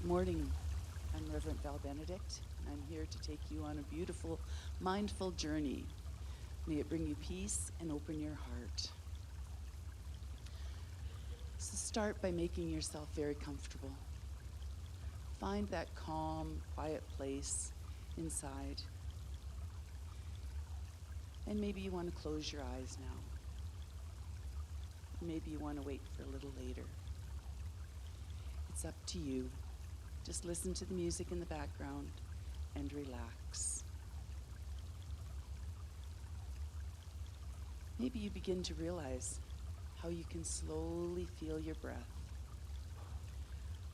Good morning. I'm Reverend Val Benedict, and I'm here to take you on a beautiful, mindful journey. May it bring you peace and open your heart. So start by making yourself very comfortable. Find that calm, quiet place inside. And maybe you want to close your eyes now. Maybe you want to wait for a little later. It's up to you. Just listen to the music in the background and relax. Maybe you begin to realize how you can slowly feel your breath,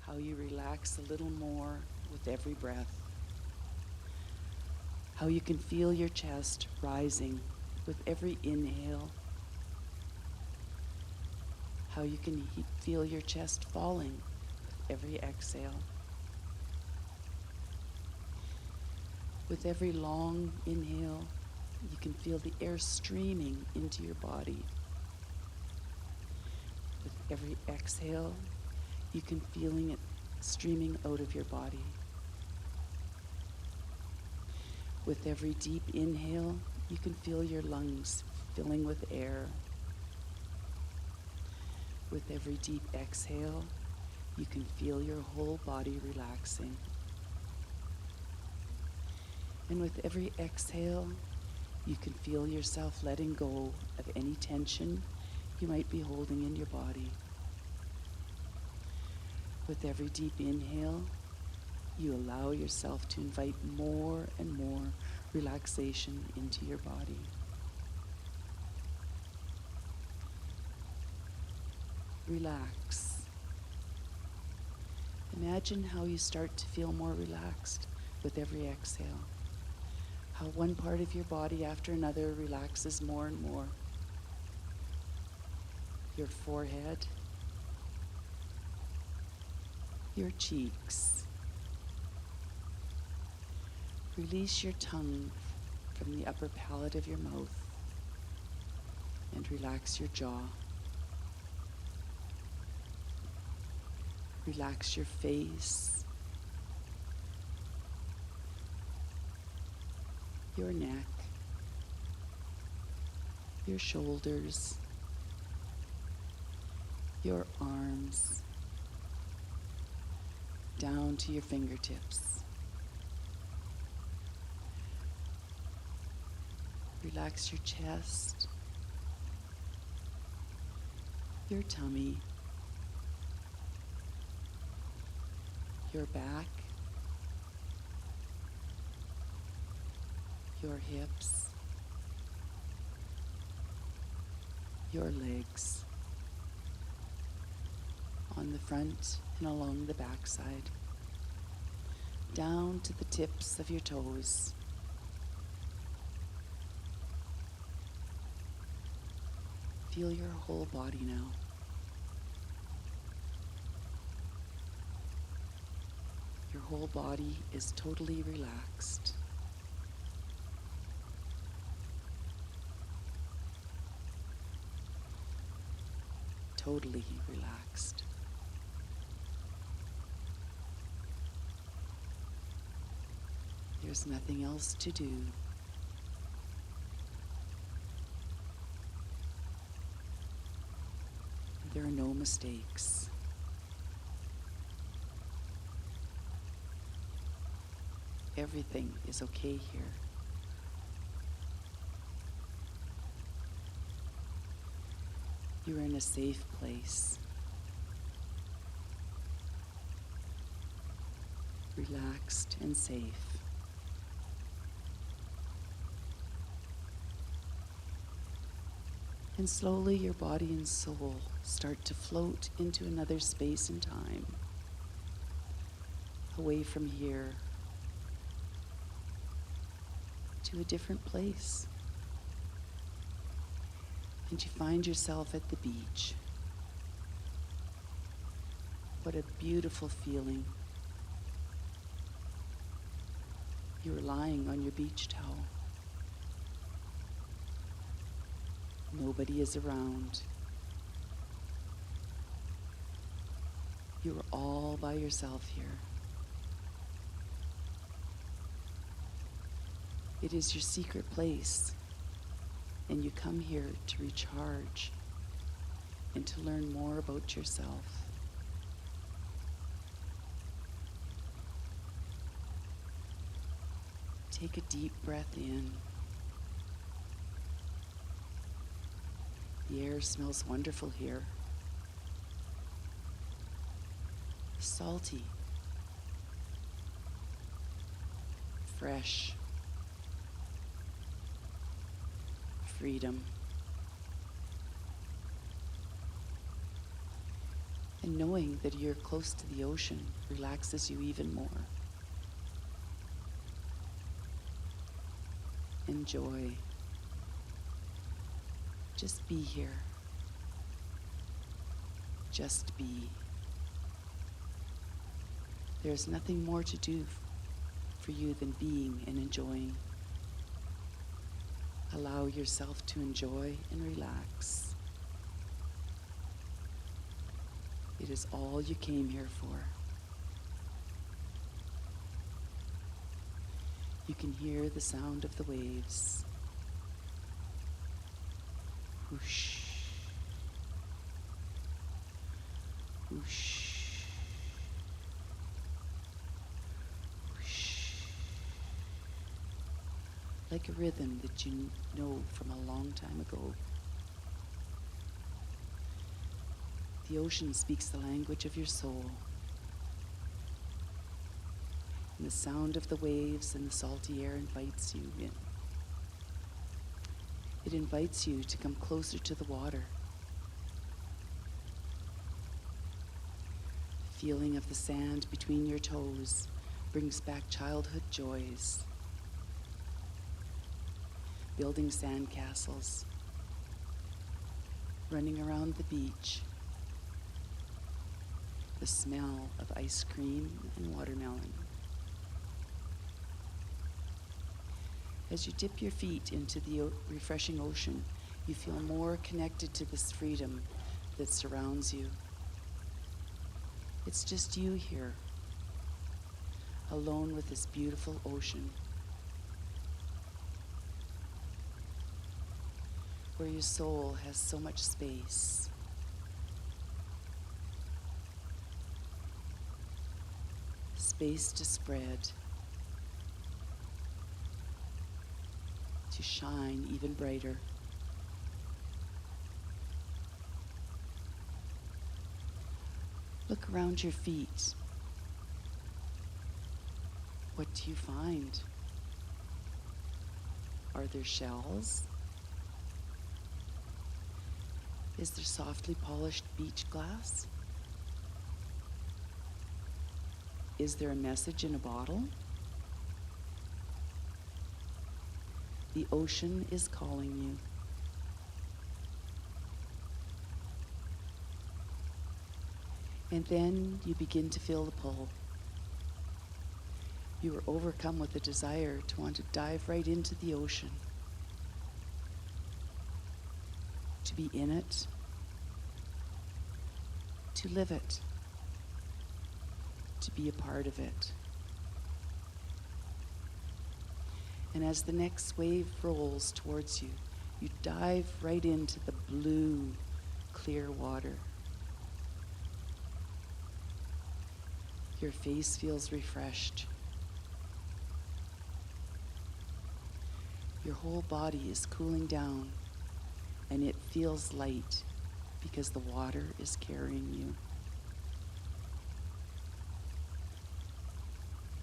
how you relax a little more with every breath, how you can feel your chest rising with every inhale, how you can feel your chest falling with every exhale. With every long inhale, you can feel the air streaming into your body. With every exhale, you can feel it streaming out of your body. With every deep inhale, you can feel your lungs filling with air. With every deep exhale, you can feel your whole body relaxing. And with every exhale, you can feel yourself letting go of any tension you might be holding in your body. With every deep inhale, you allow yourself to invite more and more relaxation into your body. Relax. Imagine how you start to feel more relaxed with every exhale. How one part of your body after another relaxes more and more. Your forehead, your cheeks. Release your tongue from the upper palate of your mouth and relax your jaw. Relax your face, your neck, your shoulders, your arms, down to your fingertips. Relax your chest, your tummy, your back, your hips, your legs, on the front and along the backside, down to the tips of your toes. Feel your whole body now. Your whole body is totally relaxed. Totally relaxed. There's nothing else to do. There are no mistakes. Everything is okay here. You're in a safe place. Relaxed and safe. And slowly your body and soul start to float into another space and time. Away from here. To a different place. And you find yourself at the beach. What a beautiful feeling. You're lying on your beach towel. Nobody is around. You're all by yourself here. It is your secret place, and you come here to recharge and to learn more about yourself. Take a deep breath in. The air smells wonderful here. Salty. Fresh. Freedom. And knowing that you're close to the ocean relaxes you even more. Enjoy. Just be here. Just be. There's nothing more to do for you than being and enjoying. Allow yourself to enjoy and relax. It is all you came here for. You can hear the sound of the waves. Whoosh. Whoosh. Whoosh. Like a rhythm that you know from a long time ago. The ocean speaks the language of your soul. And the sound of the waves and the salty air invites you in. It invites you to come closer to the water. The feeling of the sand between your toes brings back childhood joys. Building sand castles, running around the beach, the smell of ice cream and watermelon. As you dip your feet into the refreshing ocean, you feel more connected to this freedom that surrounds you. It's just you here, alone with this beautiful ocean, where your soul has so much space. Space to spread, to shine even brighter. Look around your feet. What do you find? Are there shells? Is there softly polished beach glass? Is there a message in a bottle? The ocean is calling you. And then you begin to feel the pull. You are overcome with the desire to want to dive right into the ocean, to be in it, to live it, to be a part of it. And as the next wave rolls towards you, you dive right into the blue, clear water. Your face feels refreshed. Your whole body is cooling down, and it feels light because the water is carrying you.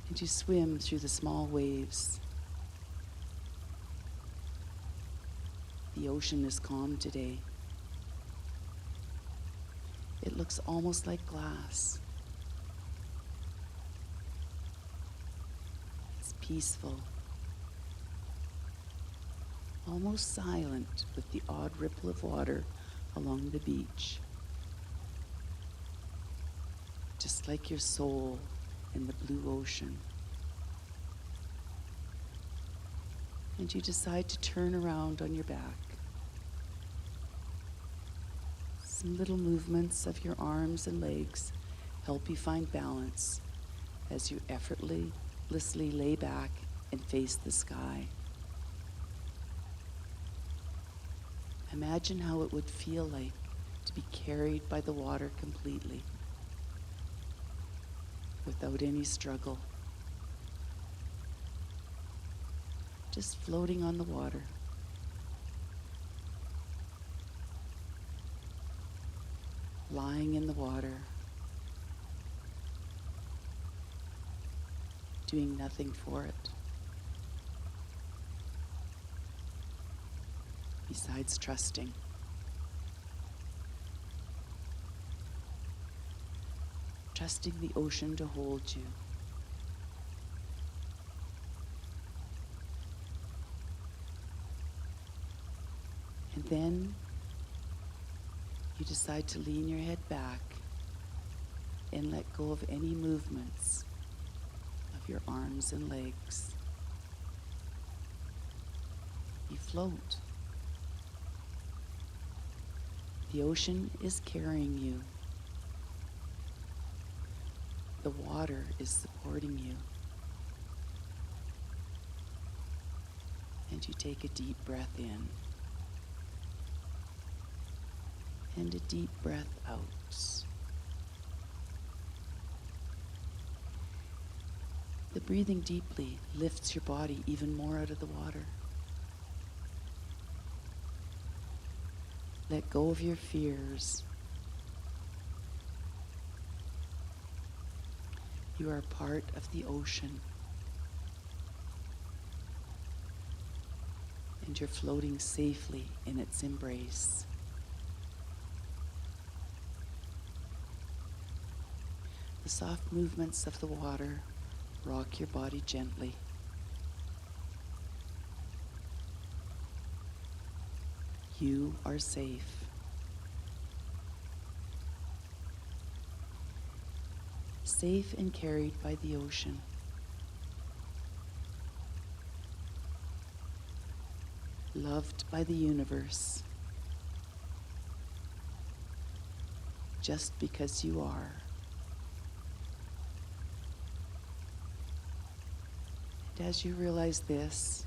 And you swim through the small waves. The ocean is calm today. It looks almost like glass. It's peaceful, almost silent, with the odd ripple of water along the beach. Just like your soul in the blue ocean. And you decide to turn around on your back. Some little movements of your arms and legs help you find balance as you effortlessly lay back and face the sky. Imagine how it would feel like to be carried by the water completely, without any struggle. Just floating on the water. Lying in the water. Doing nothing for it. Besides trusting. Trusting the ocean to hold you. And then you decide to lean your head back and let go of any movements of your arms and legs. You float. The ocean is carrying you. The water is supporting you. And you take a deep breath in. And a deep breath out. The breathing deeply lifts your body even more out of the water. Let go of your fears. You are part of the ocean. And you're floating safely in its embrace. The soft movements of the water rock your body gently. You are safe. Safe and carried by the ocean. Loved by the universe. Just because you are. And as you realize this,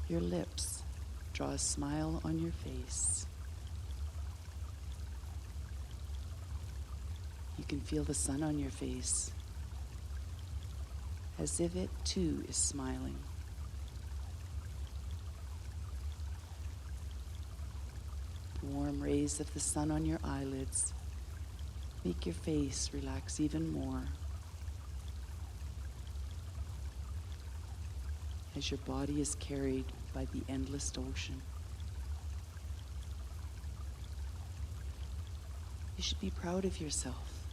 your lips draw a smile on your face. You can feel the sun on your face, as if it too is smiling. The warm rays of the sun on your eyelids make your face relax even more, as your body is carried by the endless ocean. You should be proud of yourself,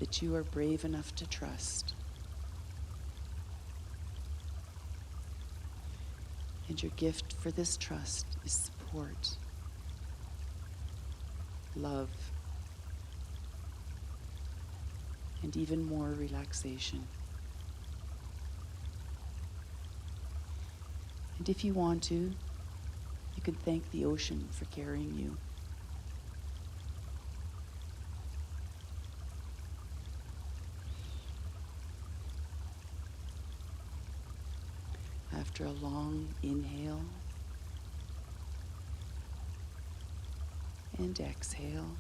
that you are brave enough to trust. And your gift for this trust is support, love, and even more relaxation. And if you want to, you can thank the ocean for carrying you. After a long inhale and exhale,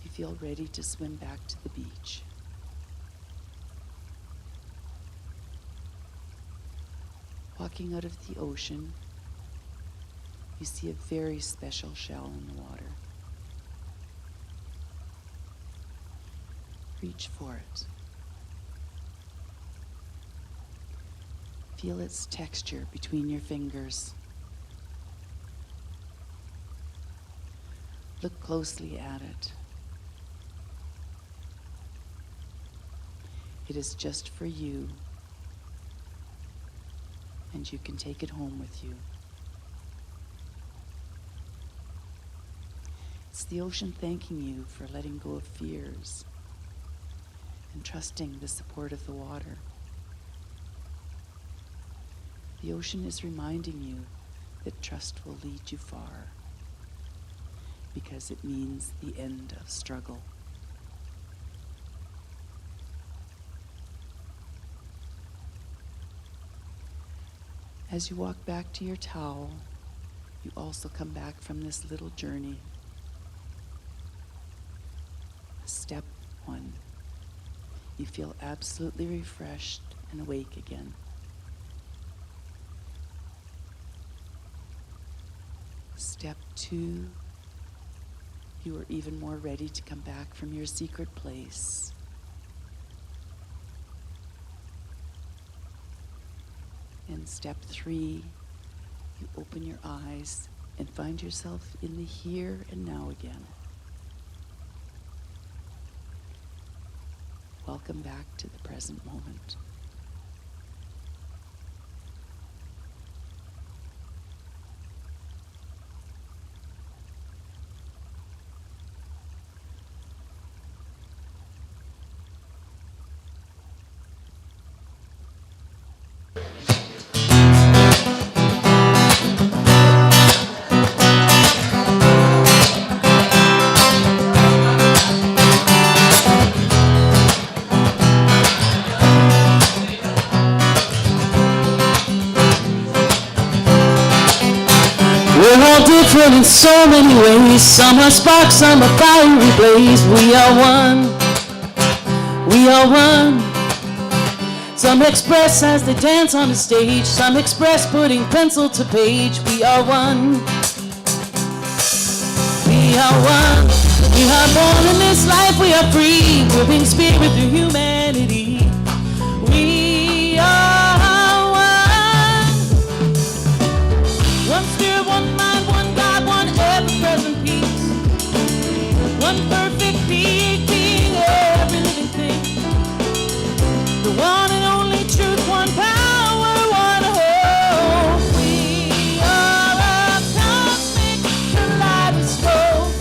you feel ready to swim back to the beach. Walking out of the ocean, you see a very special shell in the water. Reach for it. Feel its texture between your fingers. Look closely at it. It is just for you, and you can take it home with you. It's the ocean thanking you for letting go of fears and trusting the support of the water. The ocean is reminding you that trust will lead you far, because it means the end of struggle. As you walk back to your towel, you also come back from this little journey. Step 1. You feel absolutely refreshed and awake again. Step 2. You are even more ready to come back from your secret place. And step 3, you open your eyes and find yourself in the here and now again. Welcome back to the present moment. We're all different in so many ways. Some are sparks, some are fiery blaze. We are one, we are one. Some express as they dance on the stage. Some express putting pencil to page. We are one, we are one. We are born in this life, we are free. We're being spirit through humanity. We are one. One spirit, one mind, one God, one ever-present peace. One perfect being, every living thing. The one and only truth, one power, one hope. We are a cosmic kaleidoscope.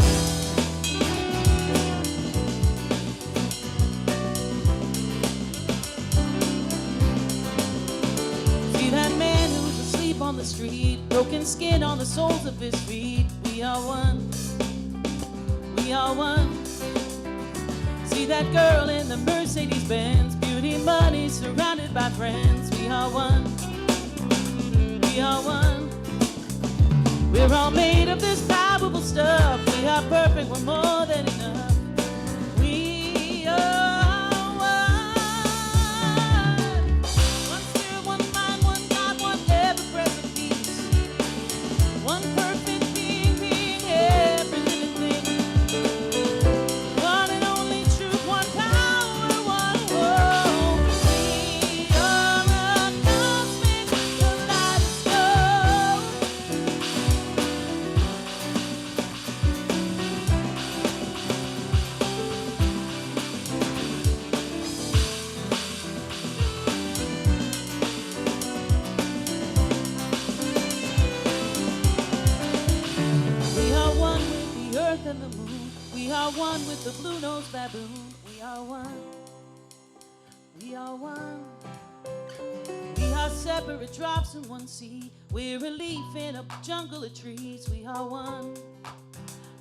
See that man who's asleep on the street, broken skin on the soles of his feet. We are one, we are one. See that girl in the Mercedes-Benz, beauty, money, surrounded by friends. We are one, we are one. We're all made of this palpable stuff. We are perfect, we're more than enough. We are one. One spirit, one mind, one God, one ever-present peace. One perfect being, every living thing. One and only truth, one power, one hope. We are a cosmic kaleidoscope. We are one with the earth and the moon. We are one with the blue-nosed baboon. We are one. We are one. We are separate drops in one sea. We're a leaf in a jungle of trees. We are one.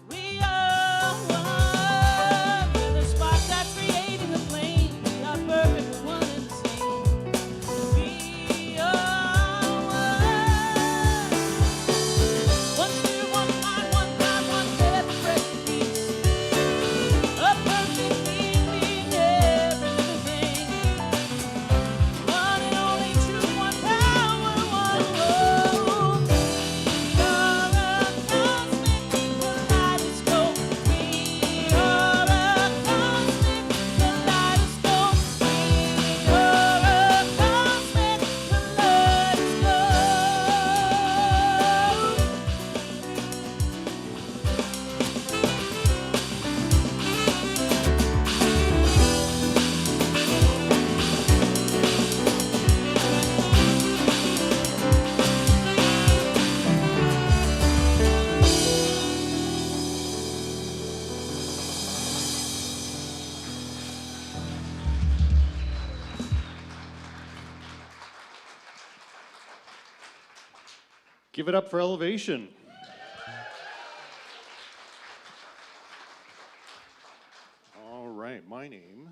We are one. We're the spark that's creating the flame. We are perfect, we're one and the same. We are one. One spirit, one mind, one God, one ever-present peace. A perfect being, every living thing. One and only truth, one power, one hope. We are a cosmic kaleidoscope. We are a cosmic kaleidoscope. We are a cosmic kaleidoscope. Give it up for Elevation. All right, my name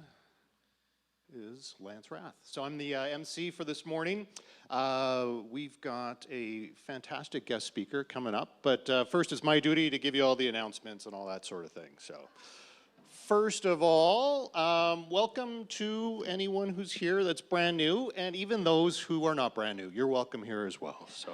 is Lance Rath. So I'm the MC for this morning. We've got a fantastic guest speaker coming up, but first it's my duty to give you all the announcements and all that sort of thing. So first of all, welcome to anyone who's here that's brand new, and even those who are not brand new. You're welcome here as well. So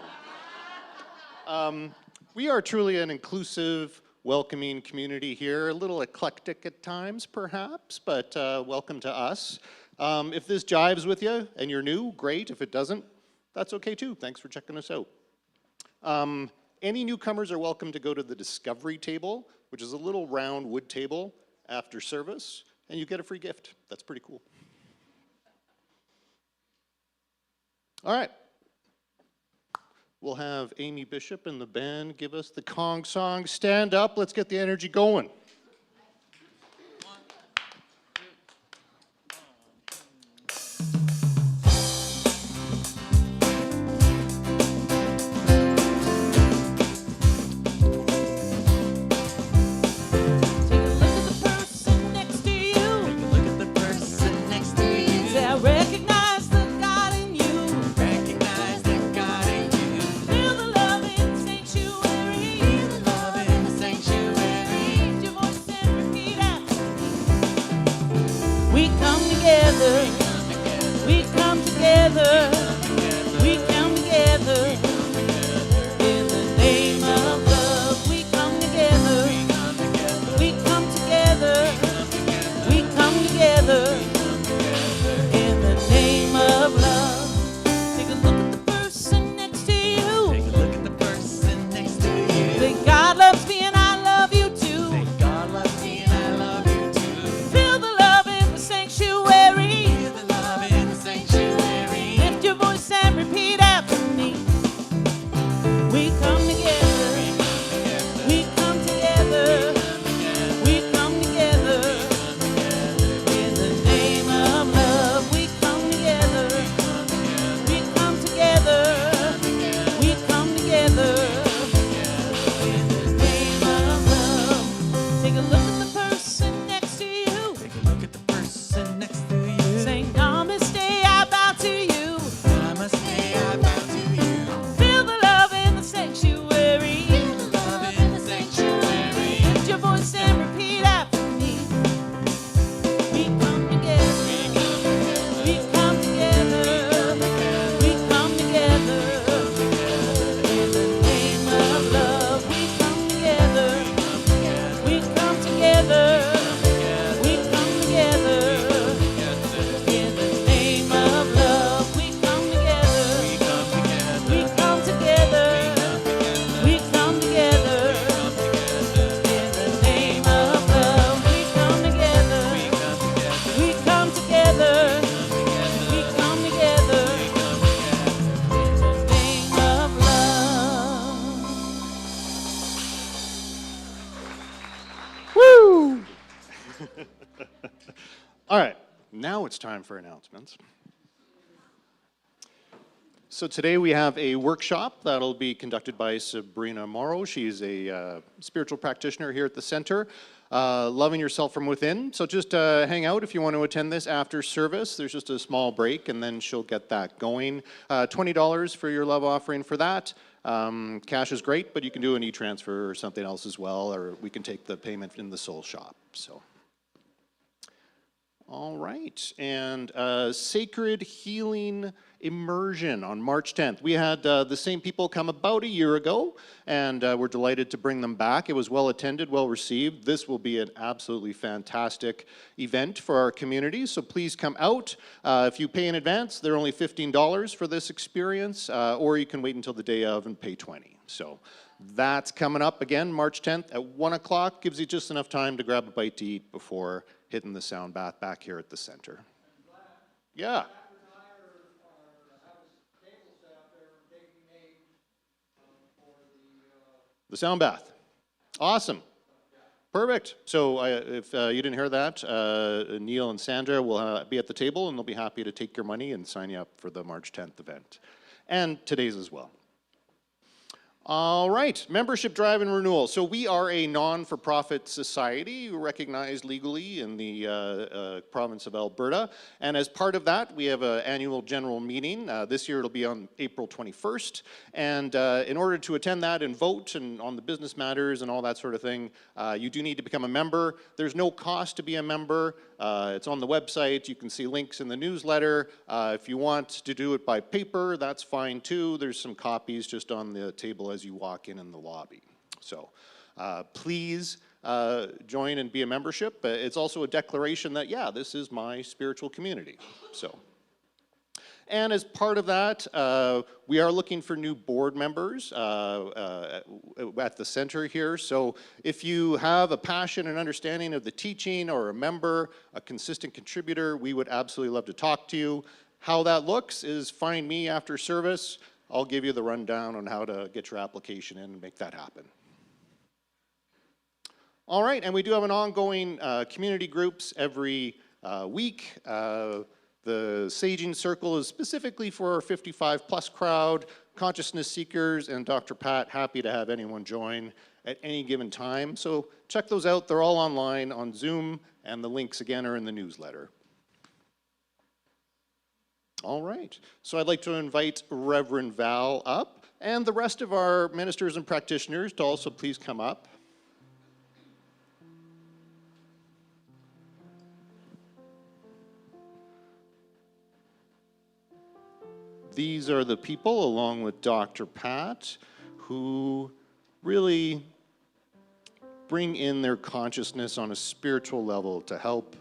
we are truly an inclusive, welcoming community here, a little eclectic at times perhaps, but welcome to us. If this jives with you and you're new, great. If it doesn't, that's okay too. Thanks for checking us out. Any newcomers are welcome to go to the discovery table, which is a little round wood table after service, and you get a free gift. That's pretty cool. All right. We'll have Amy Bishop and the band give us the Kong song. Stand up, let's get the energy going. All right, now it's time for announcements. So today we have a workshop that'll be conducted by Sabrina Mauro. She's a spiritual practitioner here at the center, loving yourself from within. So just hang out if you want to attend this after service. There's just a small break and then she'll get that going. $20 for your love offering for that. Cash is great, but you can do an e-transfer or something else as well, or we can take the payment in the soul shop. So. All right, and Sacred Healing Immersion on March 10th. We had the same people come about a year ago, and we're delighted to bring them back. It was well attended, well received. This will be an absolutely fantastic event for our community, so please come out. If you pay in advance, they're only $15 for this experience, or you can wait until the day of and pay $20. So that's coming up again, March 10th at 1 o'clock. Gives you just enough time to grab a bite to eat before hitting the sound bath back here at the center. Yeah. The sound bath. Awesome. Perfect. So if you didn't hear that, Neil and Sandra will be at the table and they'll be happy to take your money and sign you up for the March 10th event. And today's as well. All right, membership drive and renewal. So we are a non-for-profit society recognized legally in the province of Alberta. And as part of that, we have an annual general meeting. This year it'll be on April 21st. And in order to attend that and vote and on the business matters and all that sort of thing, you do need to become a member. There's no cost to be a member. It's on the website. You can see links in the newsletter. If you want to do it by paper, that's fine too. There's some copies just on the table as you walk in the lobby. So please join and be a membership. It's also a declaration that, yeah, this is my spiritual community. So. And as part of that, we are looking for new board members at the center here. So if you have a passion and understanding of the teaching or a member, a consistent contributor, we would absolutely love to talk to you. How that looks is find me after service. I'll give you the rundown on how to get your application in and make that happen. All right, and we do have an ongoing community groups every week. The Saging Circle is specifically for our 55 plus crowd, consciousness seekers, and Dr. Pat, happy to have anyone join at any given time. So check those out. They're all online on Zoom, and the links again are in the newsletter. All right, so I'd like to invite Reverend Val up and the rest of our ministers and practitioners to also please come up. These are the people, along with Dr. Pat, who really bring in their consciousness on a spiritual level to help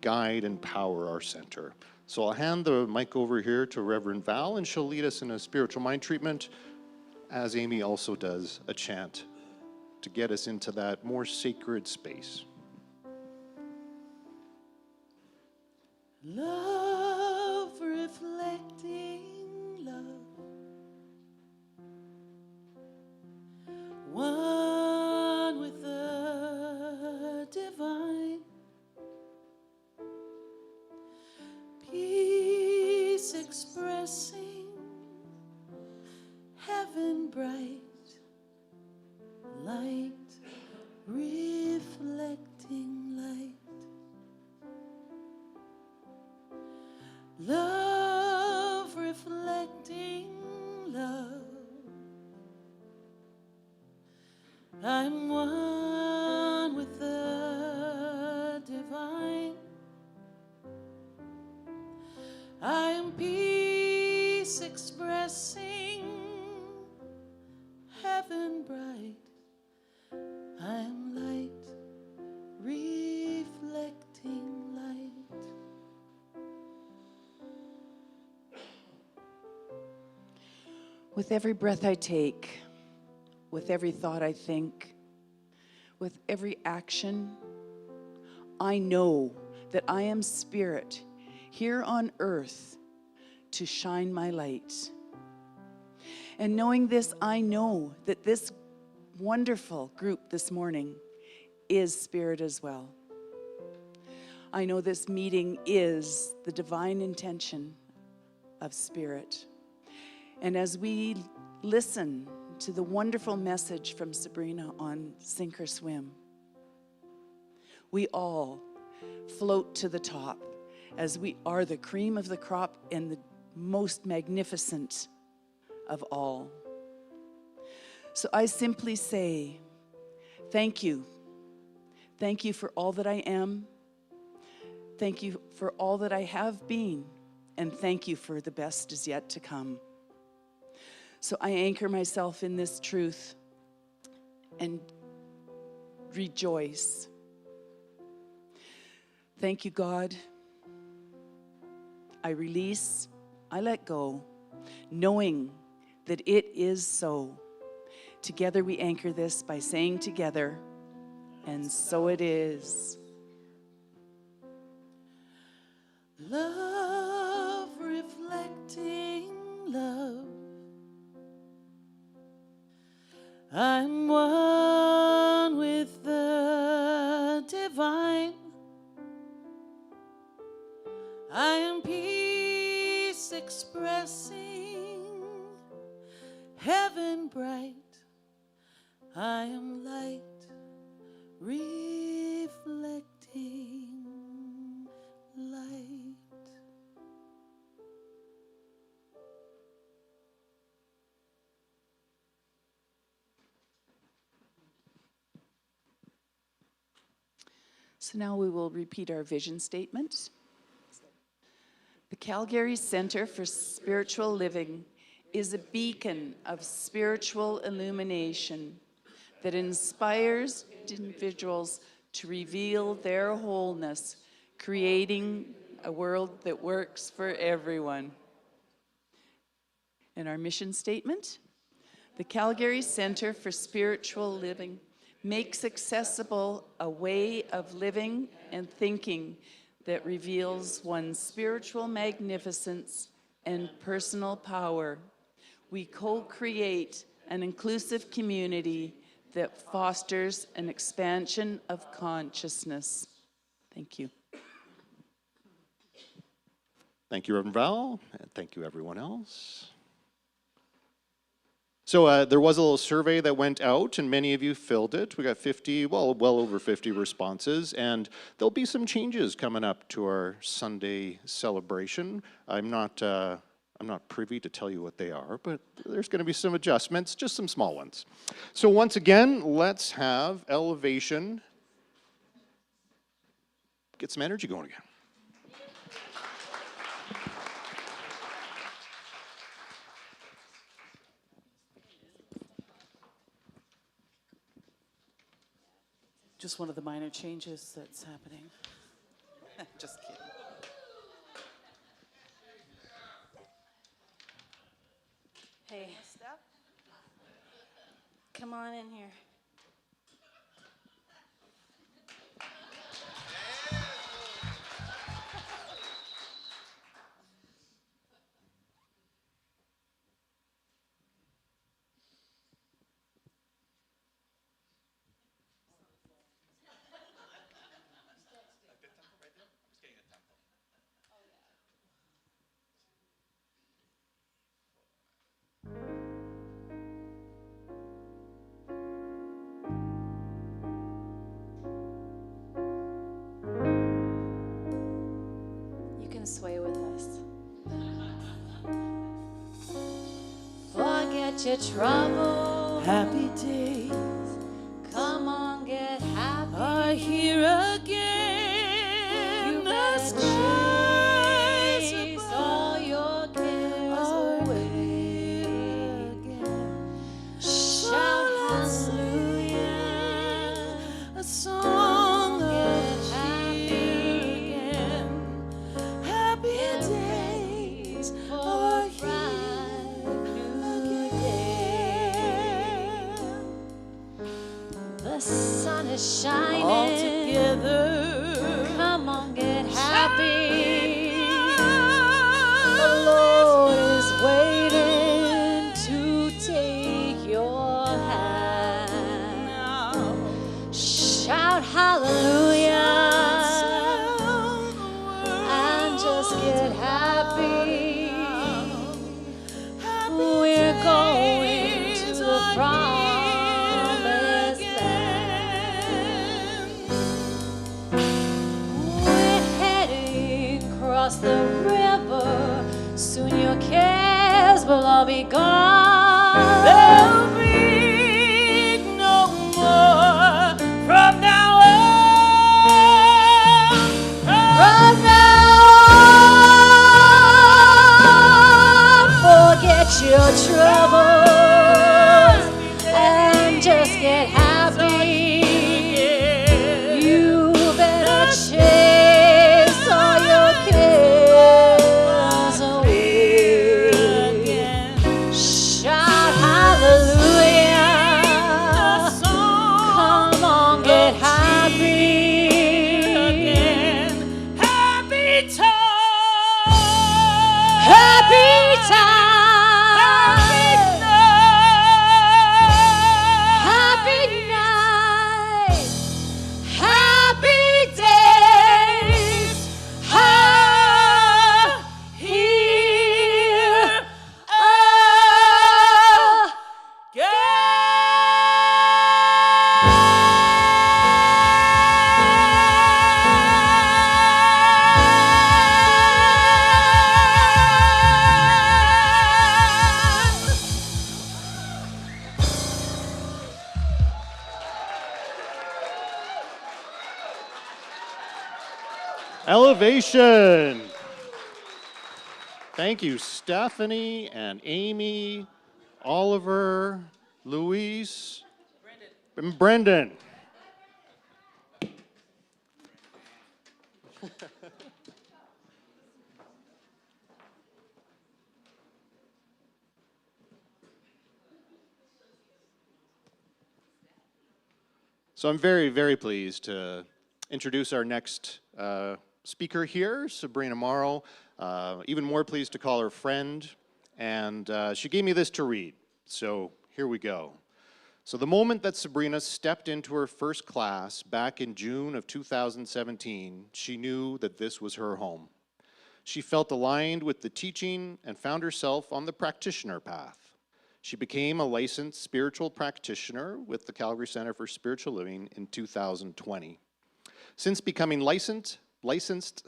guide and power our center. So I'll hand the mic over here to Reverend Val, and she'll lead us in a spiritual mind treatment, as Amy also does a chant to get us into that more sacred space. Love reflecting love, one with the divine, peace expressing, heaven bright, light reflecting light. Love reflecting love. I'm one with the divine. I am peace expressing, heaven bright. I am light reflecting light. With every breath I take, with every thought I think, with every action, I know that I am spirit here on earth to shine my light. And knowing this, I know that this wonderful group this morning is spirit as well. I know this meeting is the divine intention of spirit. And as we listen to the wonderful message from Sabrina on Sink or Swim, we all float to the top as we are the cream of the crop and the most magnificent of all. So I simply say, thank you. Thank you for all that I am. Thank you for all that I have been. And thank you for the best is yet to come. So I anchor myself in this truth and rejoice. Thank you, God. I release, I let go, knowing that it is so. Together we anchor this by saying together, and so it is. Love reflecting love. I'm one with the divine. I am peace expressing, heaven bright. I am light, reflecting light. So now we will repeat our vision statement. The Calgary Centre for Spiritual Living is a beacon of spiritual illumination that inspires individuals to reveal their wholeness, creating a world that works for everyone. In our mission statement, the Calgary Centre for Spiritual Living makes accessible a way of living and thinking that reveals one's spiritual magnificence and personal power. We co-create an inclusive community that fosters an expansion of consciousness. Thank you. Thank you, Reverend Val, and thank you, everyone else. So there was a little survey that went out, and many of you filled it. We got 50, well over 50 responses, and there'll be some changes coming up to our Sunday celebration. I'm not privy to tell you what they are, but there's going to be some adjustments, just some small ones. So once again, let's have Elevation get some energy going again. Just one of the minor changes that's happening. Just kidding. Hey, come on in here. Sway with us. Forget your trouble. Happy days Come on, get happy. are here again. You The better skies chase above all your cares are away. here again. Shout hallelujah, a song of cheer again. Happy days are here again. The sun is shining. All together. Come on, get happy. The Lord is waiting to take your hand. Shout hallelujah and just get happy. We're going to the promised land. We're heading across the river. Soon your cares will all be gone. There'll be no more from now on. From now on, forget your troubles and just get happy. You better chase all your cares away. Elevation. Thank you, Stephanie and Amy, Oliver, Luis, and Brendan. So I'm very, very pleased to introduce our next speaker here, Sabrina Mauro. Even more pleased to call her friend. And she gave me this to read. So here we go. So the moment that Sabrina stepped into her first class back in June of 2017, she knew that this was her home. She felt aligned with the teaching and found herself on the practitioner path. She became a licensed spiritual practitioner with the Calgary Center for Spiritual Living in 2020. Since becoming licensed,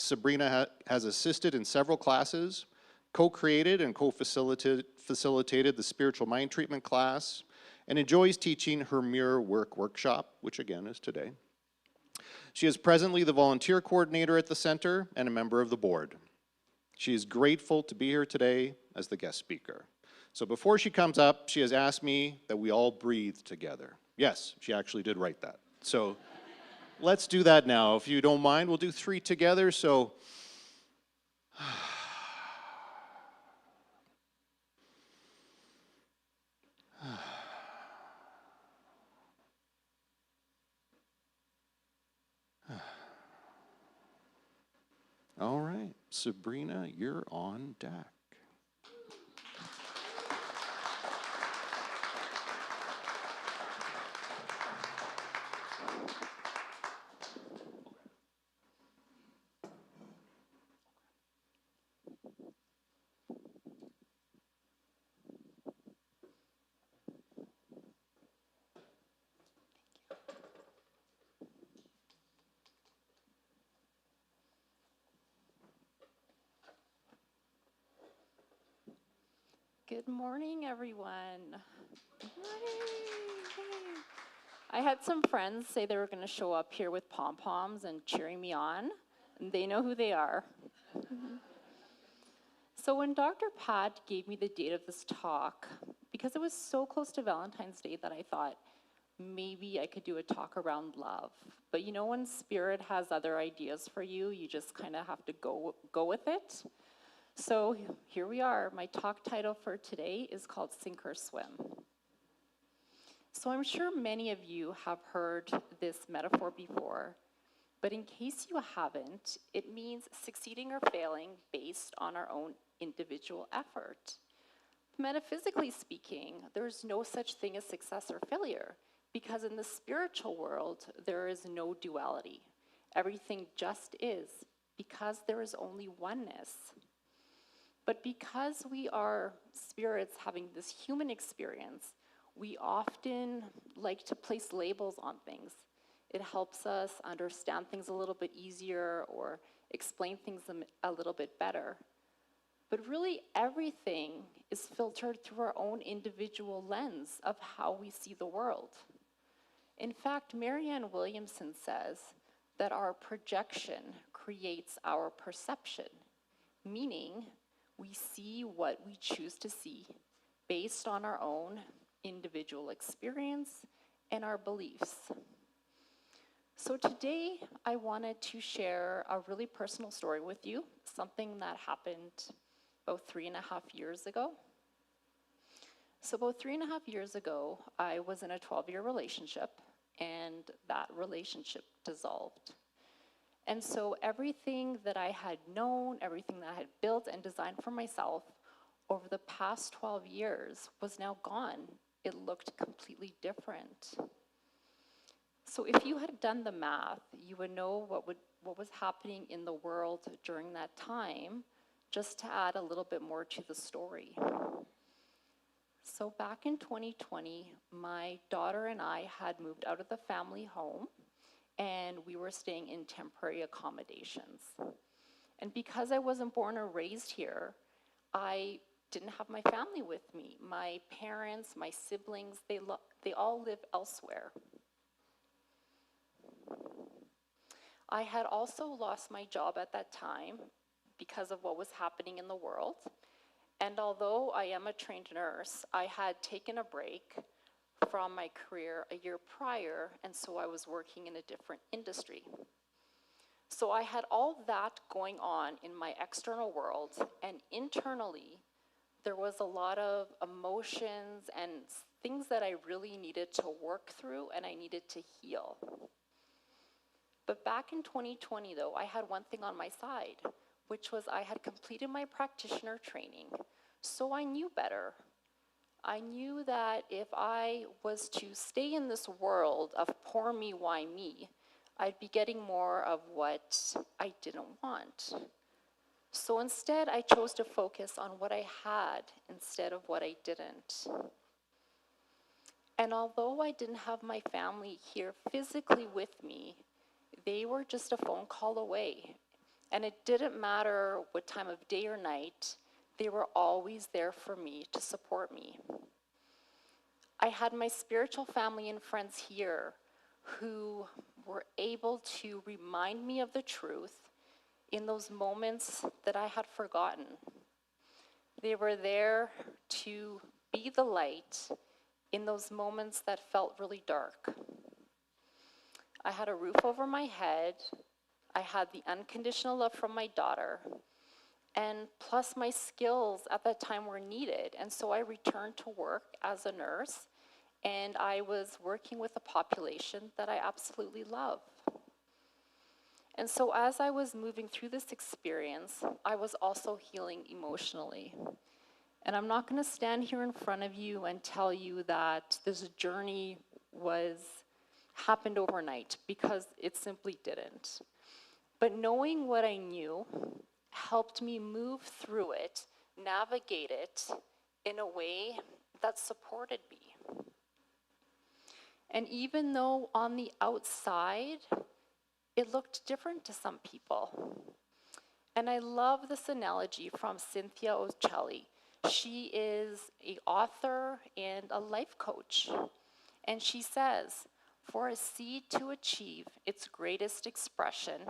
Sabrina has assisted in several classes, co-created and co-facilitated the Spiritual Mind Treatment class, and enjoys teaching her Mirror Work workshop, which again is today. She is presently the volunteer coordinator at the center and a member of the board. She is grateful to be here today as the guest speaker. So before she comes up, she has asked me that we all breathe together. Yes, she actually did write that. So let's do that now. If you don't mind, we'll do 3 together. So all right, Sabrina, you're on deck. Good morning, everyone. Good morning. I had some friends say they were going to show up here with pom-poms and cheering me on, and they know who they are. So when Dr. Pat gave me the date of this talk, because it was so close to Valentine's Day that I thought maybe I could do a talk around love. But you know when Spirit has other ideas for you, you just kind of have to go with it. So here we are. My talk title for today is called Sink or Swim. So I'm sure many of you have heard this metaphor before, but in case you haven't, it means succeeding or failing based on our own individual effort. Metaphysically speaking, there's no such thing as success or failure, because in the spiritual world, there is no duality. Everything just is, because there is only oneness. But because we are spirits having this human experience, we often like to place labels on things. It helps us understand things a little bit easier or explain things a little bit better. But really, everything is filtered through our own individual lens of how we see the world. In fact, Marianne Williamson says that our projection creates our perception, meaning we see what we choose to see based on our own individual experience and our beliefs. So today, I wanted to share a really personal story with you, something that happened about 3.5 years ago. So about 3.5 years ago, I was in a 12-year relationship, and that relationship dissolved. And so everything that I had known, everything that I had built and designed for myself over the past 12 years was now gone. It looked completely different. So if you had done the math, you would know what was happening in the world during that time, just to add a little bit more to the story. So back in 2020, my daughter and I had moved out of the family home, and we were staying in temporary accommodations. And because I wasn't born or raised here, I didn't have my family with me. My parents, my siblings, they all live elsewhere. I had also lost my job at that time because of what was happening in the world. And although I am a trained nurse, I had taken a break from my career a year prior, and so I was working in a different industry. So I had all that going on in my external world, and internally, there was a lot of emotions and things that I really needed to work through and I needed to heal. But back in 2020, though, I had one thing on my side, which was I had completed my practitioner training, so I knew better. I knew that if I was to stay in this world of poor me, why me, I'd be getting more of what I didn't want. So instead, I chose to focus on what I had instead of what I didn't. And although I didn't have my family here physically with me, they were just a phone call away. And it didn't matter what time of day or night, they were always there for me to support me. I had my spiritual family and friends here who were able to remind me of the truth in those moments that I had forgotten. They were there to be the light in those moments that felt really dark. I had a roof over my head, I had the unconditional love from my daughter, and plus my skills at that time were needed, and so I returned to work as a nurse, and I was working with a population that I absolutely love. And so as I was moving through this experience, I was also healing emotionally. And I'm not going to stand here in front of you and tell you that this journey happened overnight, because it simply didn't. But knowing what I knew helped me move through it, navigate it in a way that supported me. And even though on the outside, it looked different to some people. And I love this analogy from Cynthia Ocelli. She is an author and a life coach. And she says, for a seed to achieve its greatest expression,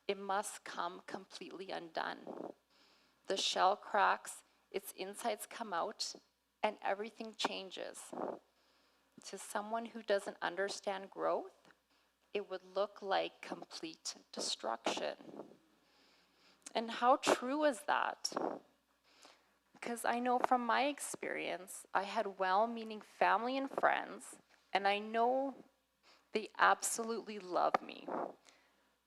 it must come completely undone. The shell cracks, its insides come out, and everything changes. To someone who doesn't understand growth, it would look like complete destruction. And how true is that? Because I know from my experience, I had well-meaning family and friends, and I know they absolutely love me.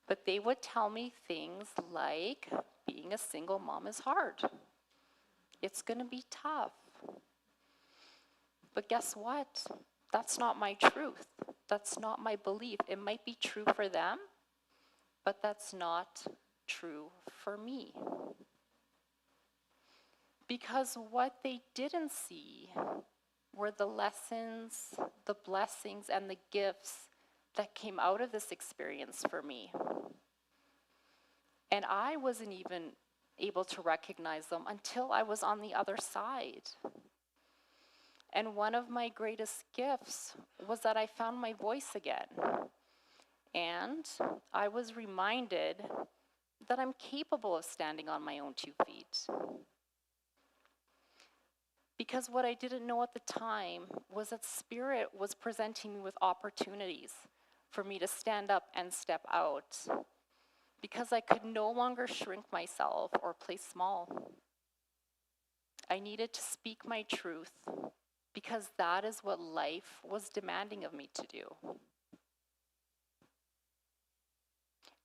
But they would tell me things like, being a single mom is hard. It's gonna be tough. But guess what? That's not my truth. That's not my belief. It might be true for them, but that's not true for me. Because what they didn't see were the lessons, the blessings, and the gifts that came out of this experience for me. And I wasn't even able to recognize them until I was on the other side. And one of my greatest gifts was that I found my voice again. And I was reminded that I'm capable of standing on my own 2 feet. Because what I didn't know at the time was that Spirit was presenting me with opportunities for me to stand up and step out. Because I could no longer shrink myself or play small. I needed to speak my truth, because that is what life was demanding of me to do.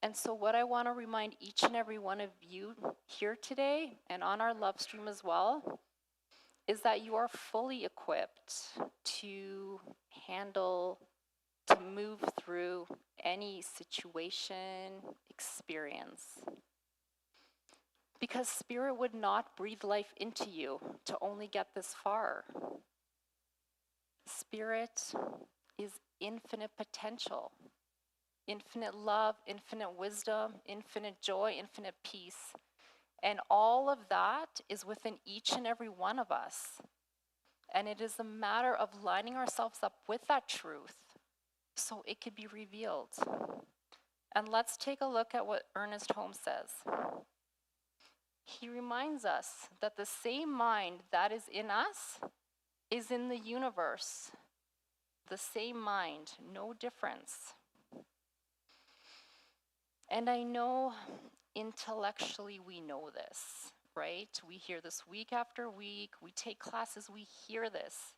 And so what I want to remind each and every one of you here today, and on our love stream as well, is that you are fully equipped to handle, to move through any situation, experience. Because Spirit would not breathe life into you to only get this far. Spirit is infinite potential, infinite love, infinite wisdom, infinite joy, infinite peace. And all of that is within each and every one of us. And it is a matter of lining ourselves up with that truth so it could be revealed. And let's take a look at what Ernest Holmes says. He reminds us that the same mind that is in us is in the universe. The same mind, no difference. And I know intellectually we know this, right? We hear this week after week. We take classes, we hear this.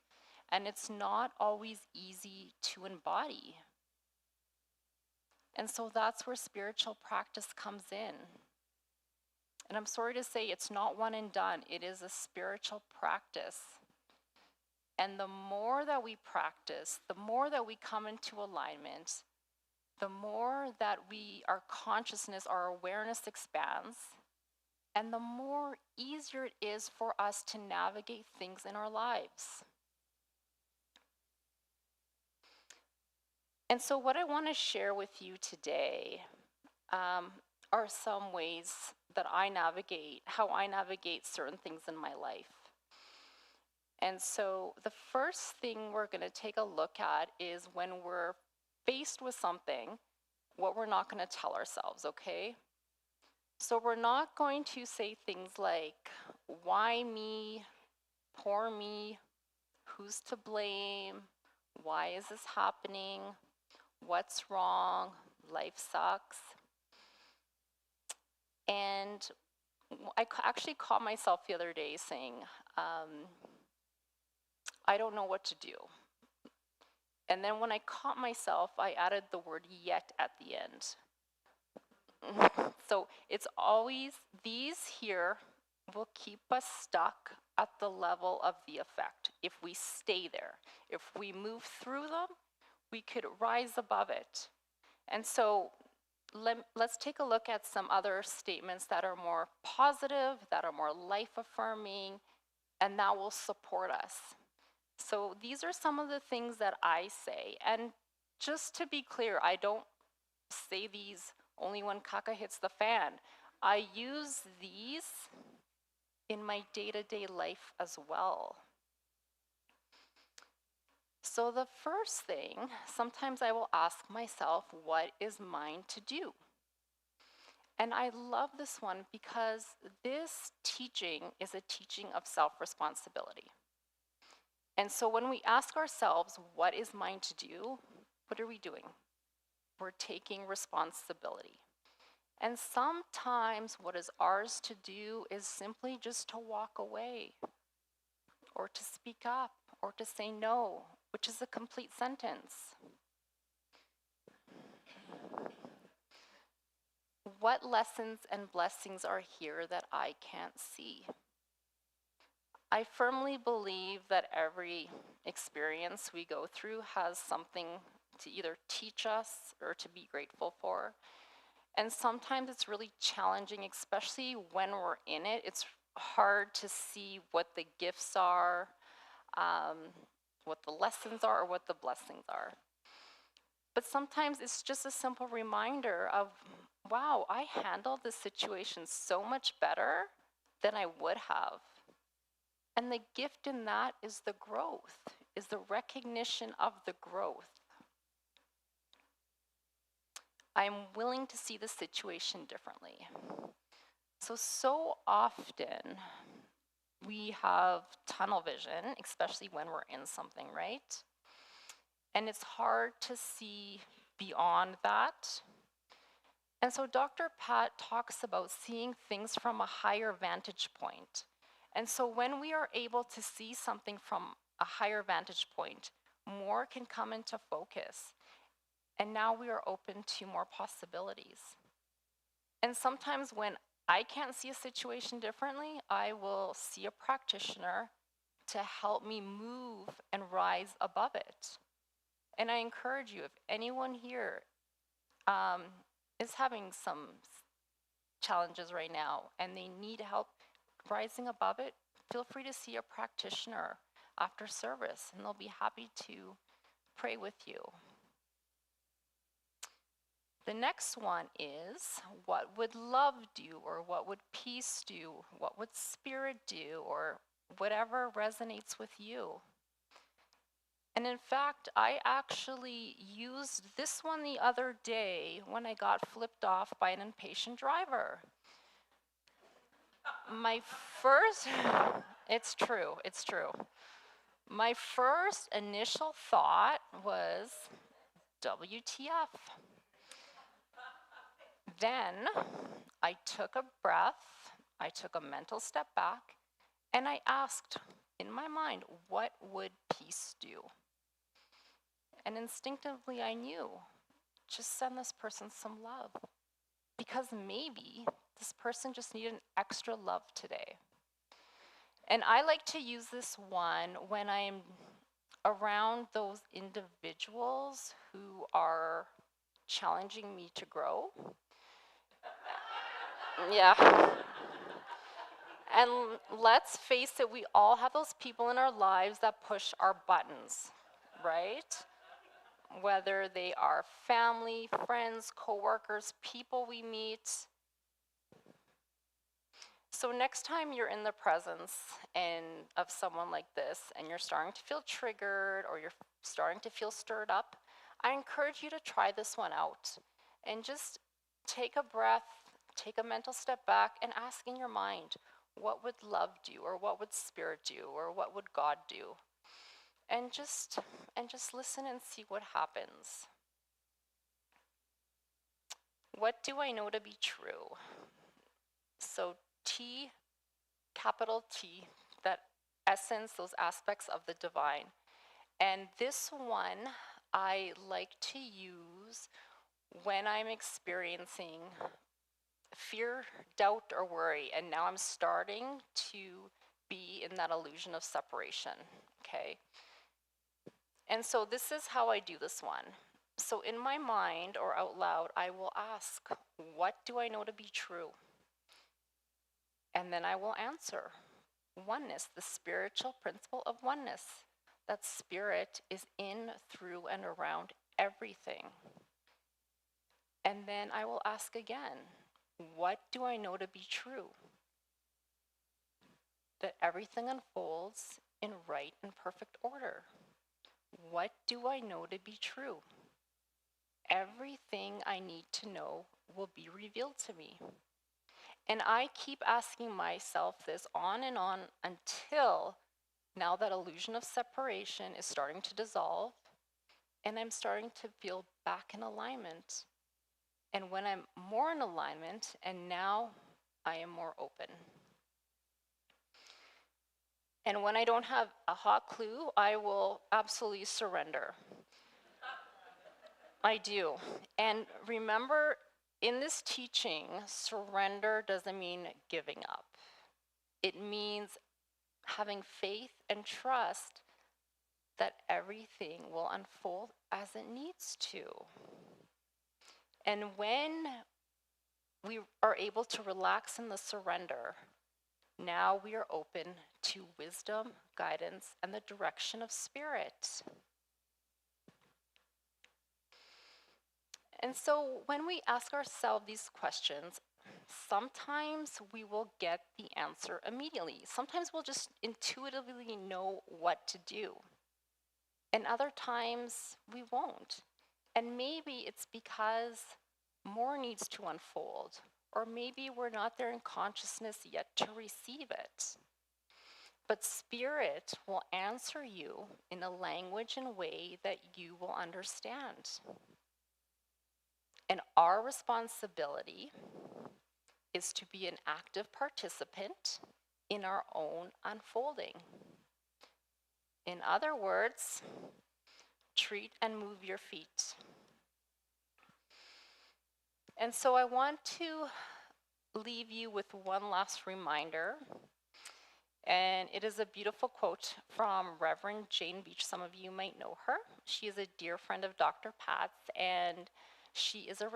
And it's not always easy to embody. And so that's where spiritual practice comes in. And I'm sorry to say it's not one and done. It is a spiritual practice. And the more that we practice, the more that we come into alignment, the more that our consciousness, our awareness expands, and the more easier it is for us to navigate things in our lives. And so what I want to share with you today are some ways that how I navigate certain things in my life. And so the first thing we're going to take a look at is when we're faced with something, what we're not going to tell ourselves, okay? So we're not going to say things like, why me, poor me, who's to blame, why is this happening, what's wrong, life sucks. And I actually caught myself the other day saying, I don't know what to do. And then when I caught myself, I added the word yet at the end. So it's always, these here will keep us stuck at the level of the effect. If we stay there, if we move through them, we could rise above it. And so let's take a look at some other statements that are more positive, that are more life-affirming, and that will support us. So these are some of the things that I say. And just to be clear, I don't say these only when caca hits the fan. I use these in my day-to-day life as well. So the first thing, sometimes I will ask myself, what is mine to do? And I love this one because this teaching is a teaching of self-responsibility. And so when we ask ourselves, what is mine to do? What are we doing? We're taking responsibility. And sometimes what is ours to do is simply just to walk away, or to speak up, or to say no, which is a complete sentence. What lessons and blessings are here that I can't see? I firmly believe that every experience we go through has something to either teach us or to be grateful for. And sometimes it's really challenging, especially when we're in it. It's hard to see what the gifts are, what the lessons are, or what the blessings are. But sometimes it's just a simple reminder of, wow, I handled this situation so much better than I would have. And the gift in that is the growth, is the recognition of the growth. I'm willing to see the situation differently. So often we have tunnel vision, especially when we're in something, right? And it's hard to see beyond that. And so Dr. Pat talks about seeing things from a higher vantage point. And so when we are able to see something from a higher vantage point, more can come into focus. And now we are open to more possibilities. And sometimes when I can't see a situation differently, I will see a practitioner to help me move and rise above it. And I encourage you, if anyone here is having some challenges right now and they need help rising above it, feel free to see a practitioner after service, and they'll be happy to pray with you. The next one is, what would love do, or what would peace do, what would spirit do, or whatever resonates with you. And in fact, I actually used this one the other day when I got flipped off by an impatient driver. My first, it's true. My first initial thought was, WTF? Then I took a breath, I took a mental step back, and I asked in my mind, what would peace do? And instinctively I knew, just send this person some love. Because maybe this person just needed an extra love today. And I like to use this one when I'm around those individuals who are challenging me to grow. Yeah. And let's face it, we all have those people in our lives that push our buttons, right? Whether they are family, friends, coworkers, people we meet. So next time you're in the presence of someone like this and you're starting to feel triggered or you're starting to feel stirred up, I encourage you to try this one out and just take a breath, take a mental step back and ask in your mind, what would love do, or what would spirit do, or what would God do? And just listen and see what happens. What do I know to be true? So T, capital T, that essence, those aspects of the divine. And this one I like to use when I'm experiencing fear, doubt, or worry, and now I'm starting to be in that illusion of separation, okay? And so this is how I do this one. So in my mind or out loud, I will ask, what do I know to be true? And then I will answer, oneness, the spiritual principle of oneness. That spirit is in, through, and around everything. And then I will ask again, what do I know to be true? That everything unfolds in right and perfect order. What do I know to be true? Everything I need to know will be revealed to me. And I keep asking myself this on and on until now that illusion of separation is starting to dissolve and I'm starting to feel back in alignment. And when I'm more in alignment, and now I am more open. And when I don't have a hot clue, I will absolutely surrender. I do. And remember, in this teaching, surrender doesn't mean giving up. It means having faith and trust that everything will unfold as it needs to. And when we are able to relax in the surrender, now we are open to wisdom, guidance, and the direction of spirit. And so when we ask ourselves these questions, sometimes we will get the answer immediately. Sometimes we'll just intuitively know what to do. And other times we won't. And maybe it's because more needs to unfold, or maybe we're not there in consciousness yet to receive it. But spirit will answer you in a language and way that you will understand. And our responsibility is to be an active participant in our own unfolding. In other words, treat and move your feet. And so I want to leave you with one last reminder. And it is a beautiful quote from Reverend Jane Beach. Some of you might know her. She is a dear friend of Dr. Pat's, and she is a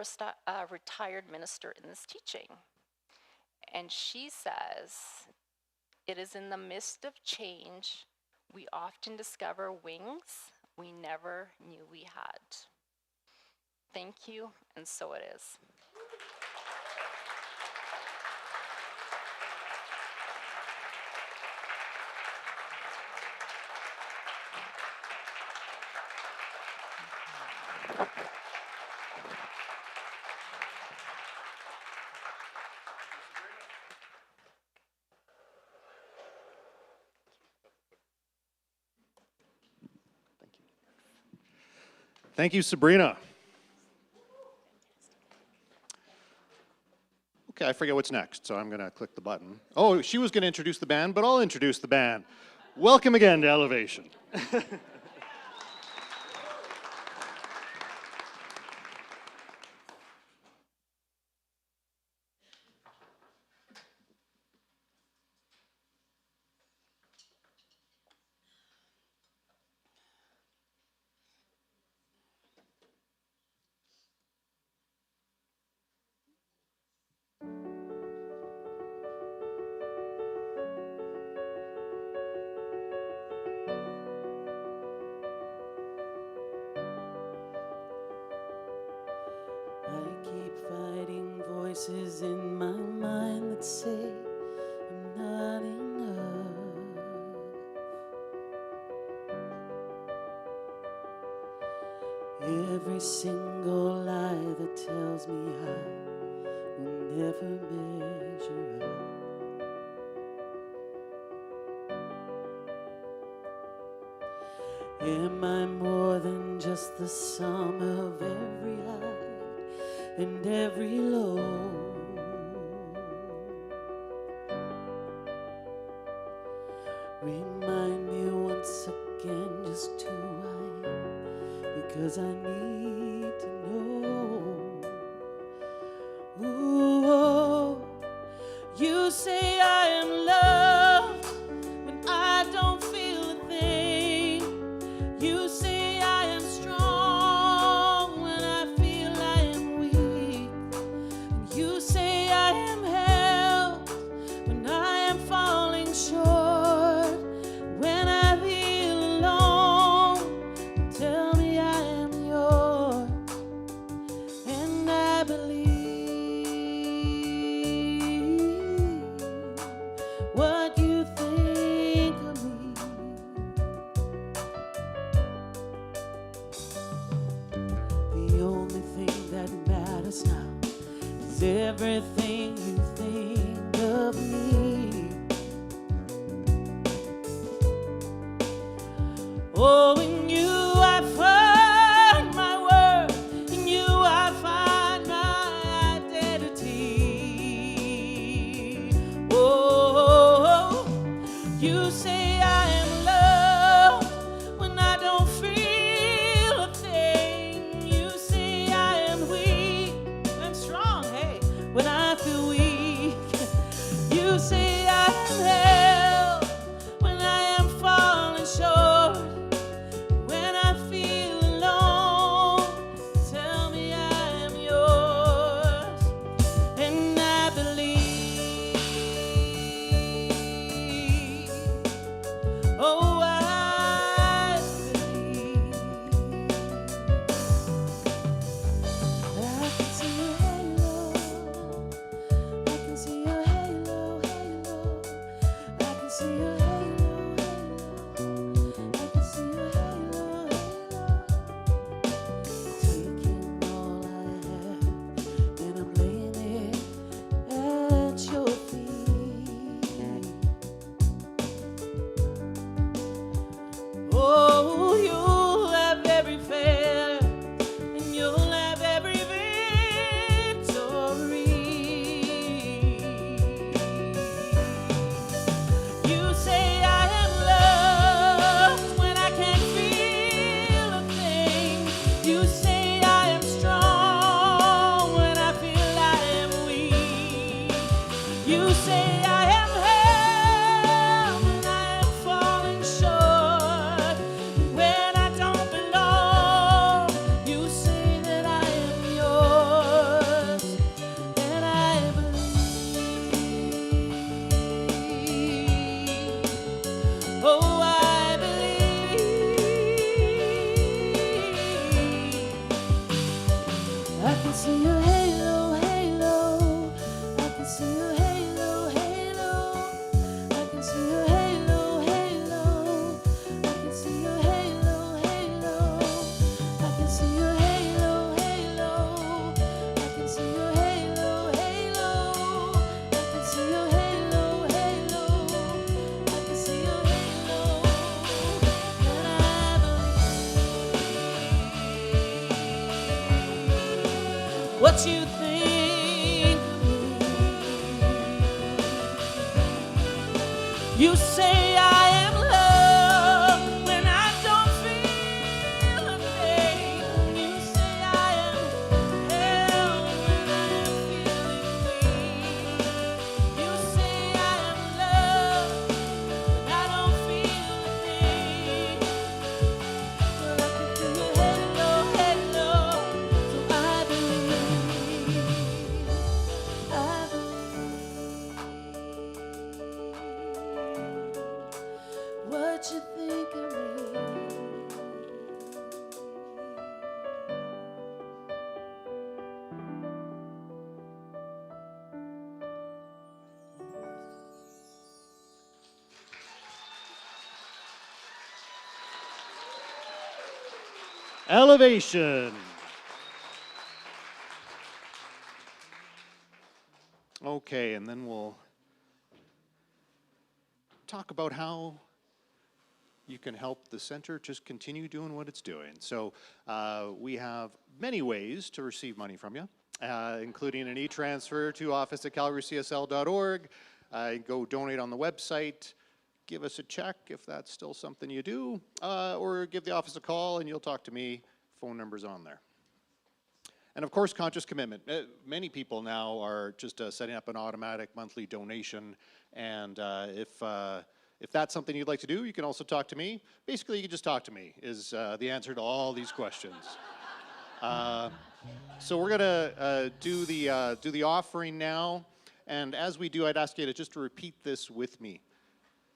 retired minister in this teaching. And she says, it is in the midst of change we often discover wings we never knew we had. Thank you, and so it is. Thank you, Sabrina. Okay, I forget what's next, so I'm going to click the button. Oh, she was going to introduce the band, but I'll introduce the band. Welcome again to Elevation. I keep fighting voices in my mind that say I'm not enough. Every single lie that tells me I will never measure up. Am I more than just the sum of every high and every low? Remind me once again just who I am, because I need to know. Ooh, oh, you say I am loved when I don't feel a thing. You say I am strong when I feel I am weak. And you say I am held when I am falling short. When I feel alone, tell me I am yours. And I believe what you think of me. The only thing that matters now is everything you think of me. Oh, in you I find my worth, in you I find my identity. Oh, you say I am loved when I don't feel a thing. You say I am weak, I'm strong, hey, when I feel weak. You say I am held when I am falling short. When I feel alone, tell me I am yours. And I believe, oh, I believe that I can see your halo. I can see your halo, halo. I can see your halo, halo. I can see your halo, halo. Taking all I have and I'm laying it at your feet. Oh, you'll have every failure and you'll have every victory. You say I am loved when I can't feel a thing. You say I am strong when I feel I am weak. You say I am held when I am falling short. When I don't belong, you say that I am yours. And I believe, oh, I believe. I can see your halo, halo. I can see your halo, halo. You say I am love when I don't feel a thing. You say I am hell when I am feeling weak. You say I am love when I don't feel a thing. But I can feel your head low, so I believe. What you think of me? Elevation. Okay, and then we'll talk about how you can help the center just continue doing what it's doing. So we have many ways to receive money from you, including an e-transfer to office@calgarycsl.org. Go donate on the website. Give us a check if that's still something you do, or give the office a call and you'll talk to me. Phone number's on there. And of course, conscious commitment. Many people now are just setting up an automatic monthly donation, and if that's something you'd like to do, you can also talk to me. Basically, you can just talk to me is the answer to all these questions. So we're gonna do the offering now, and as we do, I'd ask you to just repeat this with me.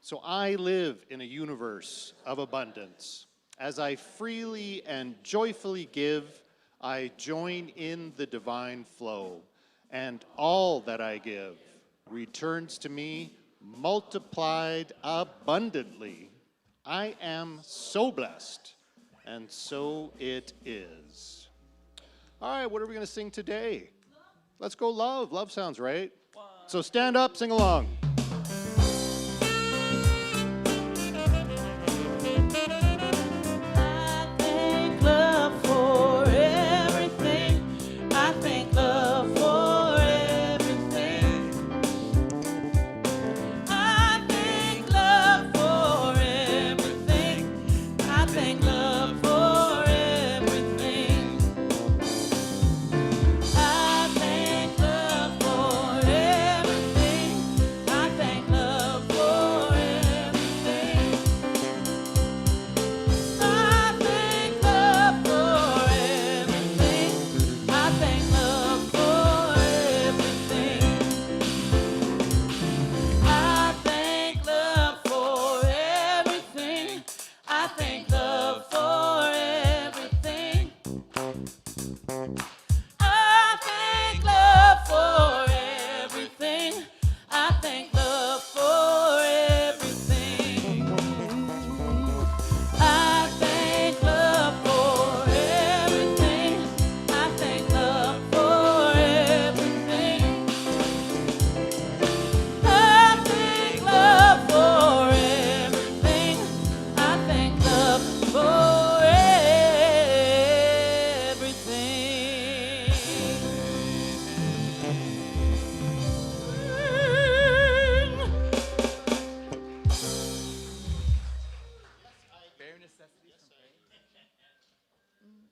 So I live in a universe of abundance. As I freely and joyfully give, I join in the divine flow, and all that I give returns to me multiplied abundantly. I am so blessed, and so it is. All right, what are we going to sing today? Let's go love. Love sounds right. So stand up, sing along.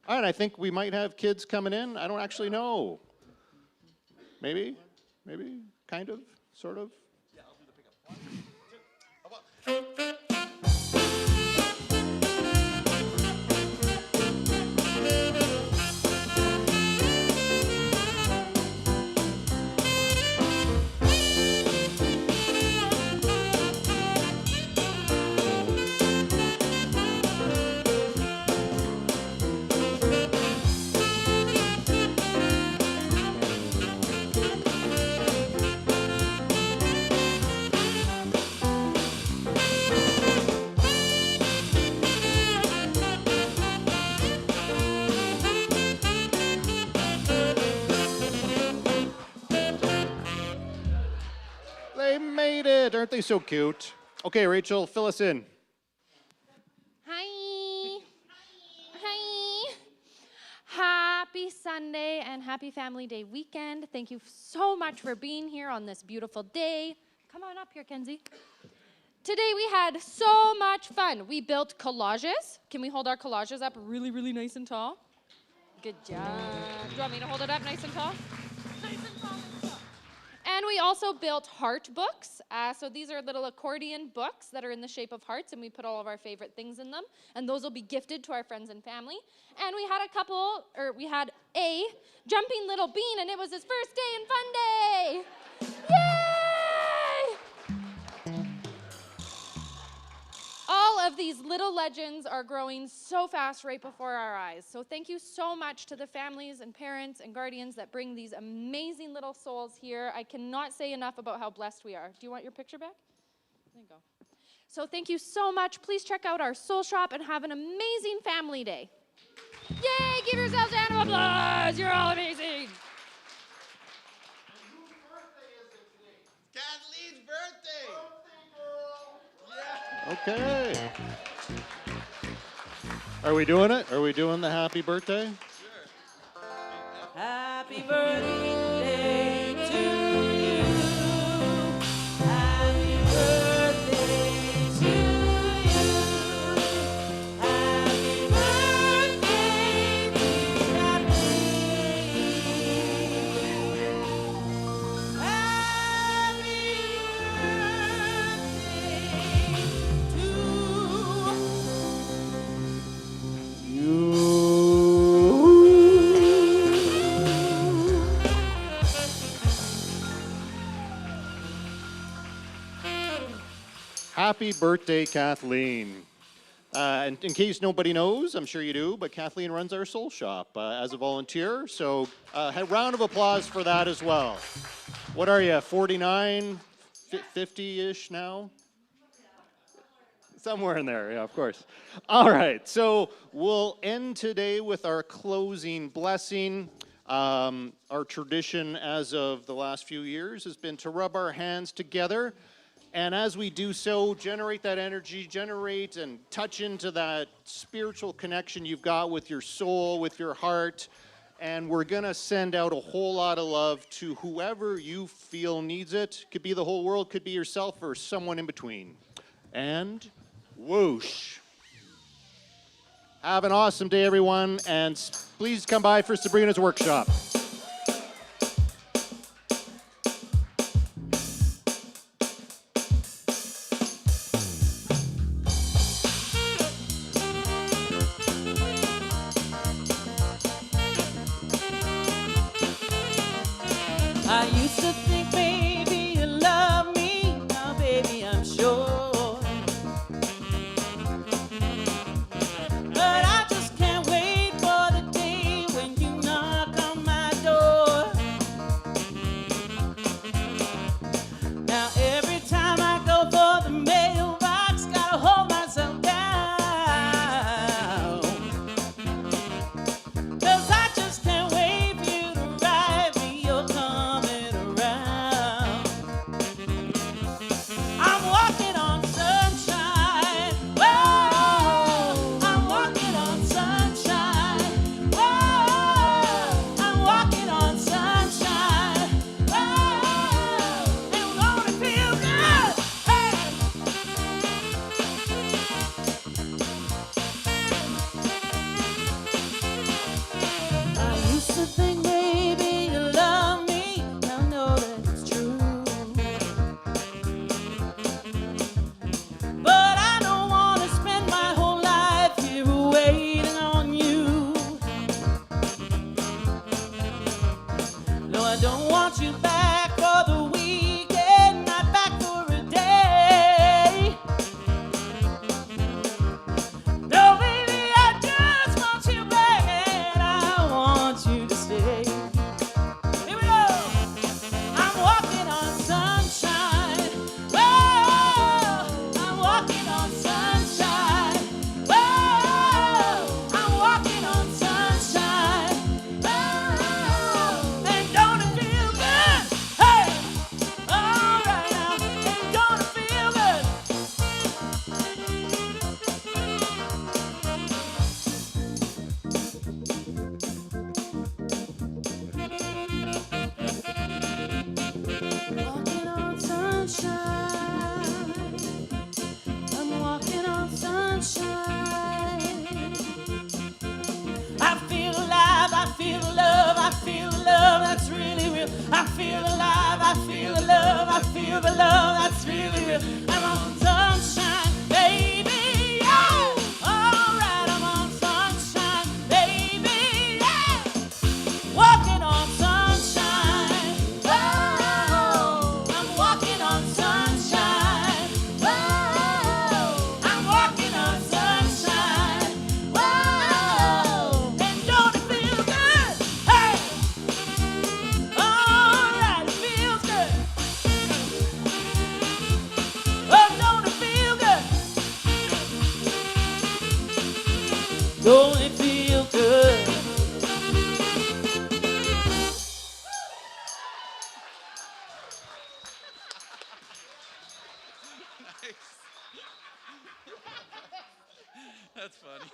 All right, I think we might have kids coming in. I don't actually know. Maybe, kind of, sort of. Yeah, I'll do the pickup. 1, 2, 3. They made it. Aren't they so cute? Okay, Rachel, fill us in. Hi. Hi. Happy Sunday and happy Family Day weekend. Thank you so much for being here on this beautiful day. Come on up here, Kenzie. Today we had so much fun. We built collages. Can we hold our collages up really, really nice and tall? Good job. Do you want me to hold it up nice and tall? Nice and tall, nice and tall. And we also built heart books. So these are little accordion books that are in the shape of hearts, and we put all of our favorite things in them. And those will be gifted to our friends and family. And we had a jumping little bean, and it was his first day and fun day. Yay! All of these little legends are growing so fast right before our eyes. So thank you so much to the families and parents and guardians that bring these amazing little souls here. I cannot say enough about how blessed we are. Do you want your picture back? There you go. So thank you so much. Please check out our soul shop and have an amazing family day. Yay! Give yourselves a round of applause. You're all amazing. Kathleen's birthday! Okay. Are we doing it? Are we doing the happy birthday? Sure. Happy birthday to you. Happy birthday to you. Happy birthday, dear Kathleen. Happy Happy birthday, Kathleen. And in case nobody knows, I'm sure you do, but Kathleen runs our soul shop as a volunteer. So a round of applause for that as well. What are you, 49, 50-ish now? Somewhere in there, yeah, of course. All right, so we'll end today with our closing blessing. Our tradition as of the last few years has been to rub our hands together. And as we do so, generate that energy, generate and touch into that spiritual connection you've got with your soul, with your heart. And we're going to send out a whole lot of love to whoever you feel needs it. Could be the whole world, could be yourself, or someone in between. And whoosh. Have an awesome day, everyone. And please come by for Sabrina's workshop. I used to think maybe you love me, now baby I'm sure. But I just can't wait for the day when you knock on my love, I feel the love that's really real. I'm on sunshine, baby, yeah. All right, I'm on sunshine, baby, yeah. Walking on sunshine, oh, I'm walking on sunshine, oh, I'm walking on sunshine, oh, and don't it feel good? Hey, all right, it feels good. Oh, don't it feel good? Don't it feel good? That's funny.